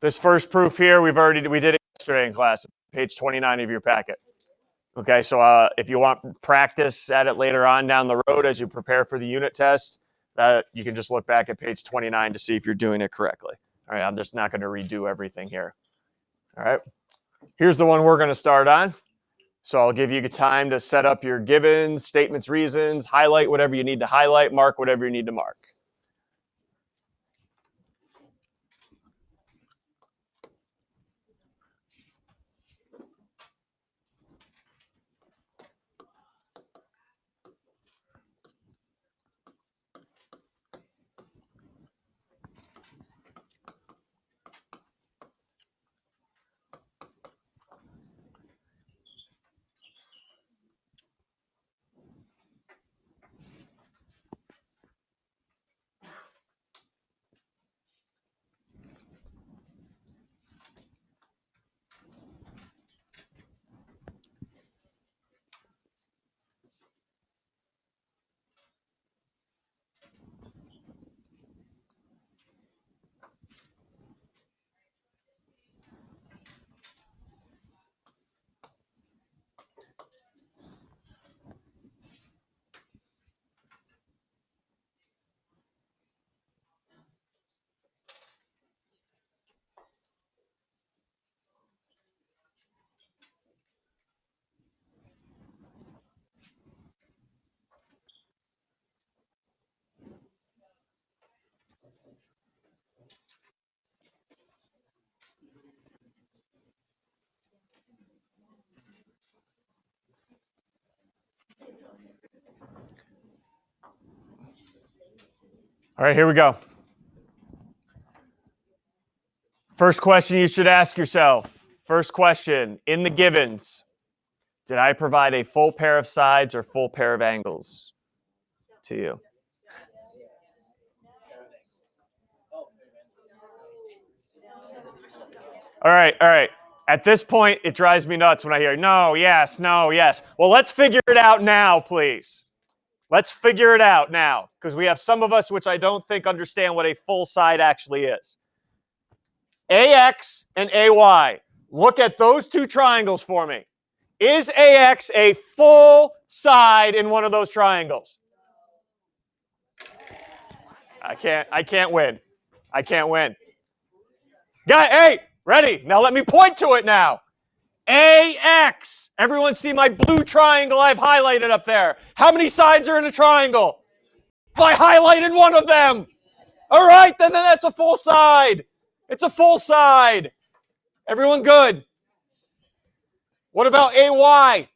This first proof here, we did it yesterday in class, page 29 of your packet. Okay, so if you want practice at it later on down the road as you prepare for the unit test, you can just look back at page 29 to see if you're doing it correctly. All right, I'm just not going to redo everything here. All right, here's the one we're going to start on. So I'll give you time to set up your givens, statements, reasons, highlight whatever you need to highlight, mark whatever you need to mark. All right, here we go. First question you should ask yourself. First question, in the givens, did I provide a full pair of sides or full pair of angles to you? All right. At this point, it drives me nuts when I hear no, yes, no, yes. Well, let's figure it out now, please. Let's figure it out now, because we have some of us which I don't think understand what a full side actually is. AX and AY. Look at those two triangles for me. Is AX a full side in one of those triangles? I can't win. I can't win. Hey, ready? Now let me point to it now. AX. Everyone see my blue triangle I've highlighted up there? How many sides are in a triangle? I highlighted one of them. All right, then that's a full side. It's a full side. Everyone good? What about AY?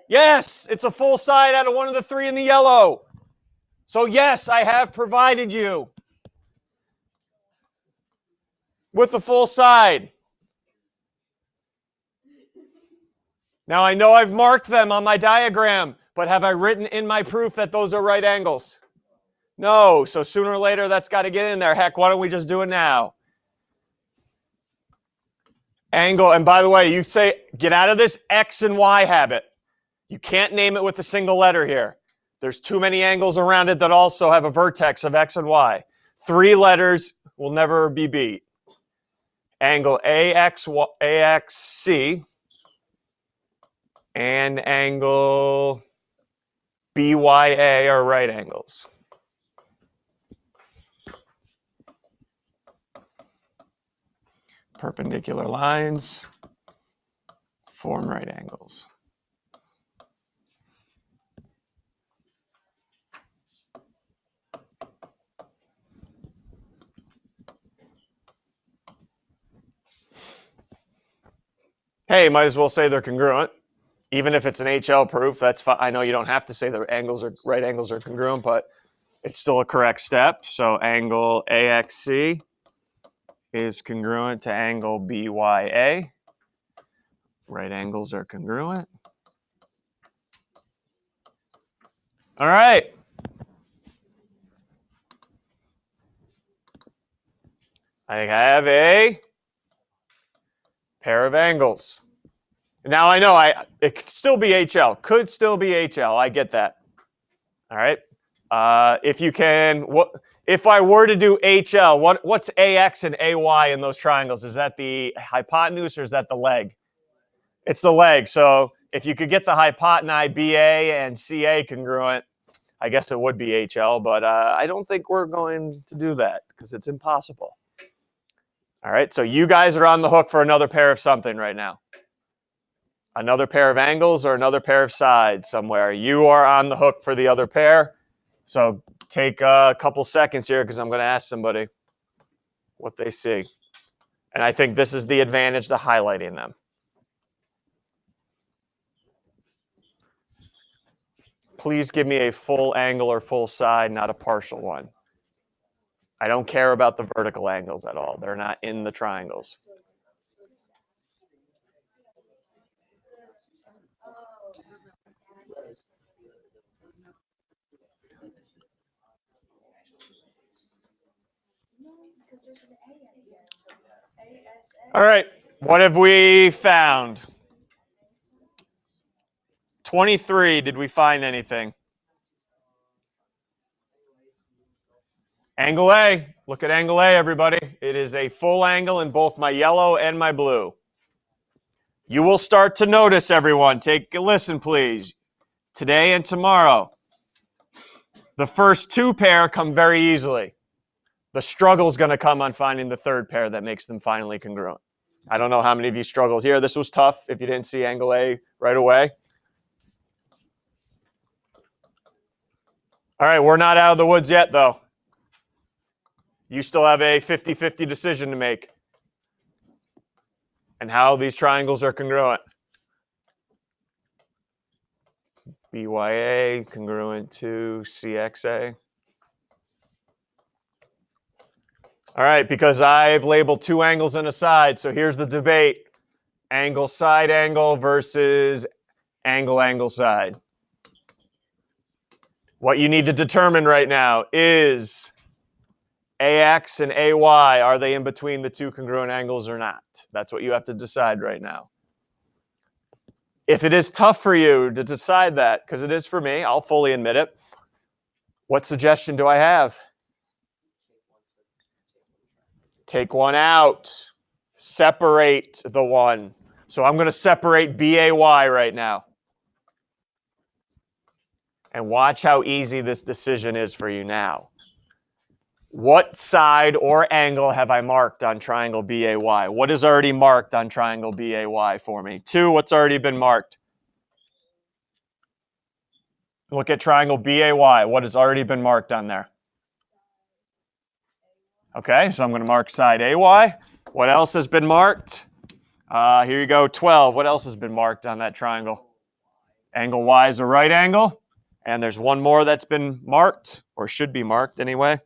Yes, it's a full side out of one of the three in the yellow. So yes, I have provided you with the full side. Now I know I've marked them on my diagram, but have I written in my proof that those are right angles? No, so sooner or later that's got to get in there. Heck, why don't we just do it now? Angle, and by the way, you say, get out of this X and Y habit. You can't name it with a single letter here. There's too many angles around it that also have a vertex of X and Y. 3 letters will never be beat. Angle AXC and angle BYA are right angles. Perpendicular lines form right angles. Hey, might as well say they're congruent. Even if it's an HL proof, that's fine. I know you don't have to say the right angles are congruent, but it's still a correct step. So angle AXC is congruent to angle BYA. Right angles are congruent. All right. I have a pair of angles. Now I know it could still be HL. Could still be HL. I get that. All right. If you can, if I were to do HL, what's AX and AY in those triangles? Is that the hypotenuse or is that the leg? It's the leg. So if you could get the hypotenuse BA and CA congruent, I guess it would be HL, but I don't think we're going to do that because it's impossible. All right, so you guys are on the hook for another pair of something right now. Another pair of angles or another pair of sides somewhere. You are on the hook for the other pair. So take a couple seconds here because I'm going to ask somebody what they see. And I think this is the advantage to highlighting them. Please give me a full angle or full side, not a partial one. I don't care about the vertical angles at all. They're not in the triangles. All right, what have we found? 23, did we find anything? Angle A, look at angle A, everybody. It is a full angle in both my yellow and my blue. You will start to notice, everyone, take a listen, please. Today and tomorrow, the first two pair come very easily. The struggle is going to come on finding the third pair that makes them finally congruent. I don't know how many of you struggled here. This was tough if you didn't see angle A right away. All right, we're not out of the woods yet, though. You still have a 50-50 decision to make and how these triangles are congruent. BYA congruent to CXA. All right, because I've labeled two angles and a side, so here's the debate. Angle, side angle versus angle, angle, side. What you need to determine right now is AX and AY, are they in between the two congruent angles or not? That's what you have to decide right now. If it is tough for you to decide that, because it is for me, I'll fully admit it, what suggestion do I have? Take one out. Separate the one. So I'm going to separate BAY right now. And watch how easy this decision is for you now. What side or angle have I marked on triangle BAY? What is already marked on triangle BAY for me? 2, what's already been marked? Look at triangle BAY. What has already been marked on there? Okay, so I'm going to mark side AY. What else has been marked? Here you go, 12. What else has been marked on that triangle? Angle Y is a right angle. And there's one more that's been marked, or should be marked anyway.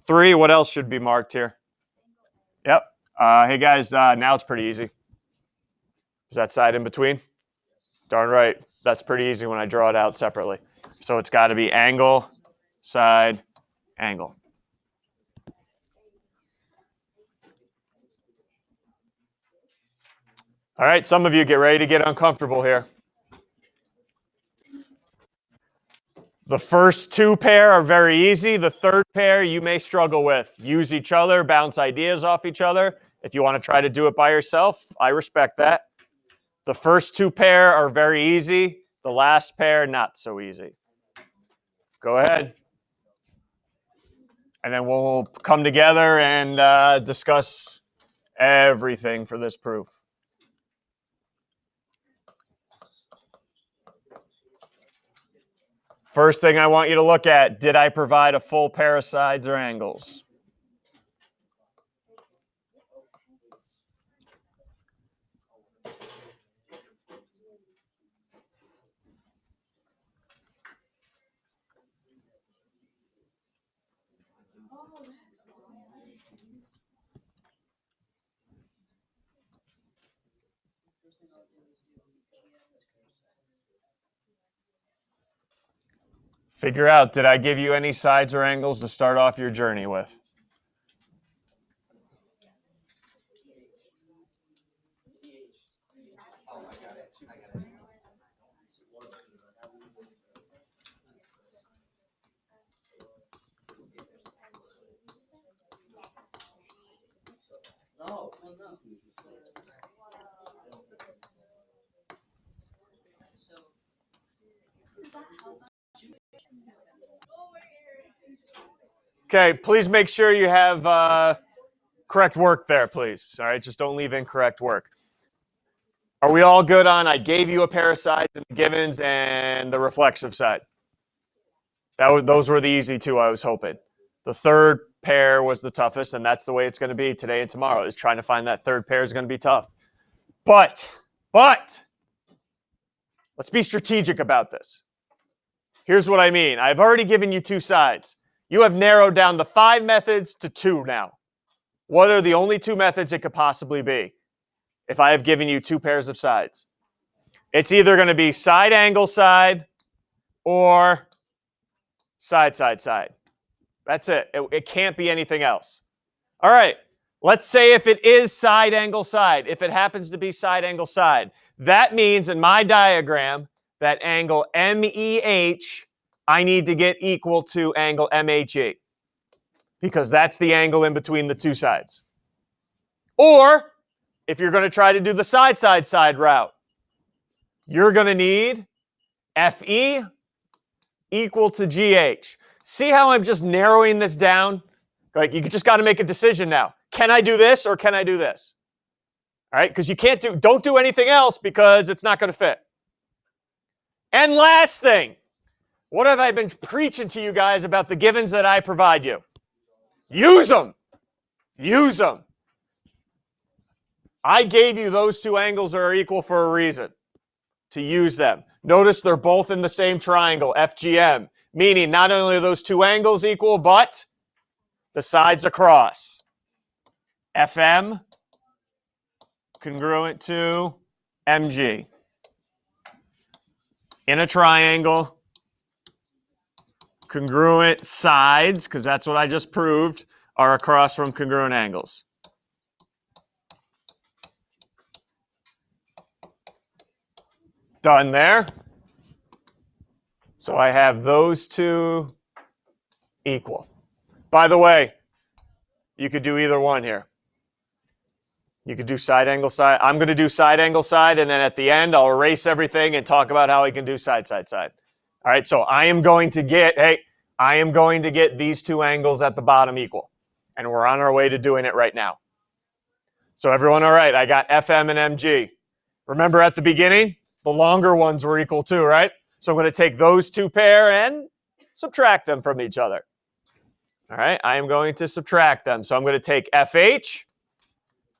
3, what else should be marked here? Yep. Hey guys, now it's pretty easy. Is that side in between? Darn right. That's pretty easy when I draw it out separately. So it's got to be angle, side, angle. All right, some of you get ready to get uncomfortable here. The first two pair are very easy. The third pair you may struggle with. Use each other, bounce ideas off each other. If you want to try to do it by yourself, I respect that. The first two pair are very easy. The last pair, not so easy. Go ahead. And then we'll come together and discuss everything for this proof. First thing I want you to look at, did I provide a full pair of sides or angles? Figure out, did I give you any sides or angles to start off your journey with? Okay, please make sure you have correct work there, please. All right, just don't leave incorrect work. Are we all good on I gave you a pair of sides in the givens and the reflexive side? Those were the easy two, I was hoping. The third pair was the toughest, and that's the way it's going to be today and tomorrow, is trying to find that third pair is going to be tough. But, let's be strategic about this. Here's what I mean. I've already given you two sides. You have narrowed down the 5 methods to 2 now. What are the only 2 methods it could possibly be if I have given you 2 pairs of sides? It's either going to be side, angle, side, or side, side, side. That's it. It can't be anything else. All right. Let's say if it is side, angle, side. If it happens to be side, angle, side. That means in my diagram that angle MEH I need to get equal to angle MHE, because that's the angle in between the 2 sides. Or if you're going to try to do the side, side, side route, you're going to need FE equal to GH. See how I'm just narrowing this down? Like, you just got to make a decision now. Can I do this or can I do this? All right, because you don't do anything else because it's not going to fit. And last thing, what have I been preaching to you guys about the givens that I provide you? Use them. Use them. I gave you those 2 angles that are equal for a reason. To use them. Notice they're both in the same triangle, FGM. Meaning not only are those 2 angles equal, but the sides across. FM congruent to MG. In a triangle, congruent sides, because that's what I just proved, are across from congruent angles. Done there. So I have those 2 equal. By the way, you could do either one here. You could do side, angle, side. I'm going to do side, angle, side, and then at the end, I'll erase everything and talk about how I can do side, side, side. All right, so I am going to get these 2 angles at the bottom equal. And we're on our way to doing it right now. So everyone, all right, I got FM and MG. Remember at the beginning, the longer ones were equal too, right? So I'm going to take those 2 pair and subtract them from each other. All right, I am going to subtract them. So I'm going to take FH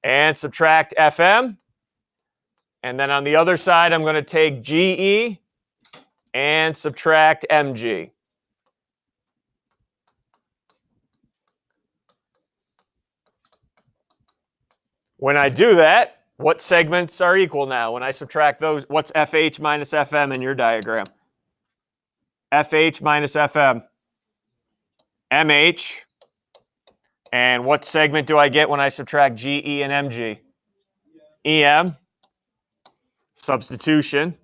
and subtract FM. And then on the other side, I'm going to take GE and subtract MG. When I do that, what segments are equal now? When I subtract those, what's FH minus FM in your diagram? FH minus FM. MH. And what segment do I get when I subtract GE and MG? EM. Substitution.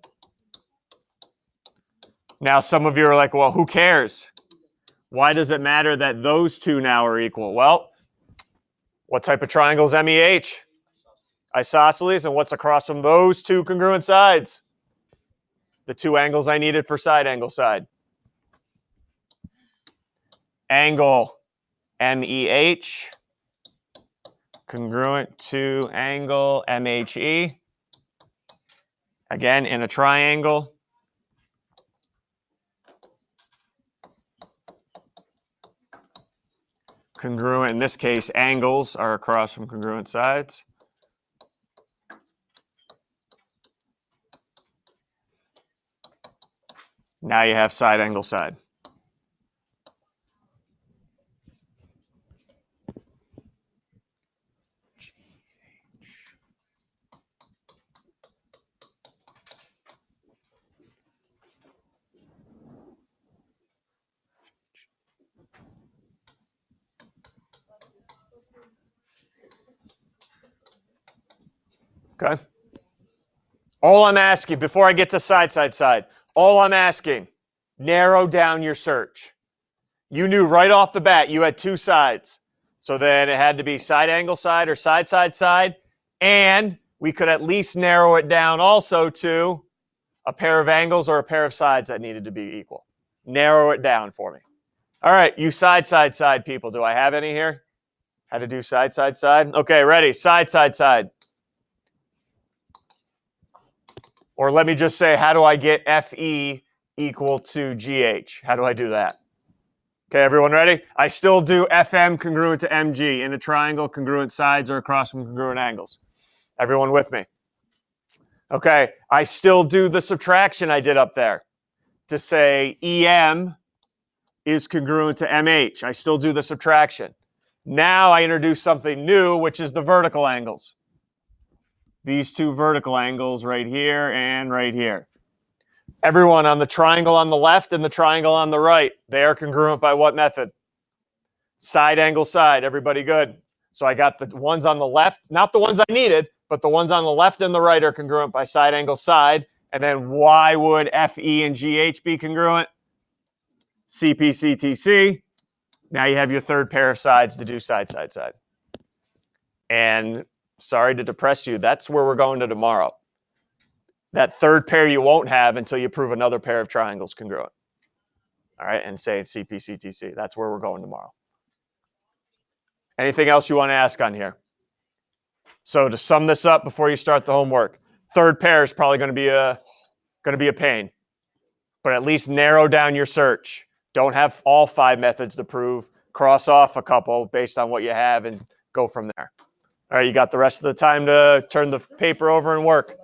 Now some of you are like, well, who cares? Why does it matter that those 2 now are equal? Well, what type of triangle is MEH? Isosceles. And what's across from those 2 congruent sides? The 2 angles I needed for side, angle, side. Angle MEH congruent to angle MHE. Again, in a triangle. Congruent, in this case, angles are across from congruent sides. Now you have side, angle, side. Okay. All I'm asking, before I get to side, side, side, all I'm asking, narrow down your search. You knew right off the bat you had 2 sides. So then it had to be side angle side or side side side. And we could at least narrow it down also to a pair of angles or a pair of sides that needed to be equal. Narrow it down for me. All right, you side side side people. Do I have any here? How to do side side side? Okay, ready. Side side side. Or let me just say, how do I get FE equal to GH? How do I do that? Okay, everyone ready? I still do FM congruent to MG in a triangle, congruent sides or across from congruent angles. Everyone with me? Okay, I still do the subtraction I did up there to say EM is congruent to MH. I still do the subtraction. Now I introduce something new, which is the vertical angles. These two vertical angles right here and right here. Everyone, on the triangle on the left and the triangle on the right, they are congruent by what method? Side angle side. Everybody good? So I got the ones on the left, not the ones I needed, but the ones on the left and the right are congruent by side angle side. And then why would FE and GH be congruent? CP, CTC. Now you have your third pair of sides to do side, side, side. And sorry to depress you, that's where we're going to tomorrow. That third pair you won't have until you prove another pair of triangles congruent. All right, and say it's CP, CTC. That's where we're going tomorrow. Anything else you want to ask on here? So to sum this up before you start the homework, third pair is probably going to be a pain, but at least narrow down your search. Don't have all 5 methods to prove. Cross off a couple based on what you have and go from there. All right, you got the rest of the time to turn the paper over and work.